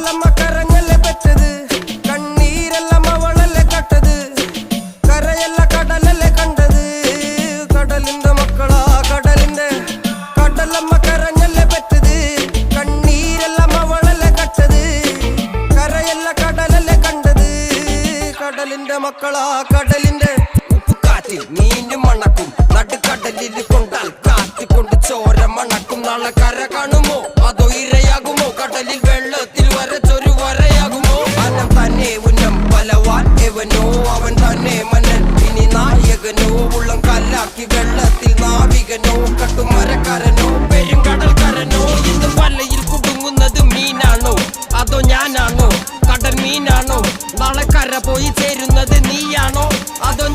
കടലമ്മ കരഞ്ഞല്ലേ പെറ്റത്, കണ്ണീരെല്ലാം അവളല്ലേ കട്ടത്, കരയല്ല കടലല്ലേ കണ്ടത്. കടലിന്റെ മക്കളാ കടലിന്റെ, കടലമ്മ കരഞ്ഞല്ലേ പെറ്റത്, കണ്ണീരെല്ലാം അവളല്ലേ കട്ടത്, കരയല്ല കടലല്ലേ കണ്ടത്. കടലിന്റെ മക്കളാ കടലിന്റെ. ഉപ്പുകാറ്റിൽ മീനും മണക്കും, നടുക്കടലിൽ കൊണ്ടാൽ കാറ്റിക്കൊണ്ട് ചോര മണക്കും. നാളെ കര കാണുമോ അതോ ഇരയാകുമോ, കടലിൽ വെള്ളത്തിൽ വരച്ചൊരു വരയാകുമോ. അനം തന്നെ ഉന്നം ബലവാൻ എവനോ, അവൻ തന്നെ മന്നൻ ഇനി നായകനോ. ഉള്ളം കല്ലാക്കി വെള്ളത്തിൽ നാവികനോ, കട്ടുമരക്കാരനോ പെരുങ്കടൽക്കാരനോ. ഇന്ന് വലയിൽ കുടുങ്ങുന്നത് മീനാണോ അതോ ഞാനാണോ, കടൽ മീനാണോ. നാളെ കര പോയി ചേരുന്നത് നീയാണോ അതോ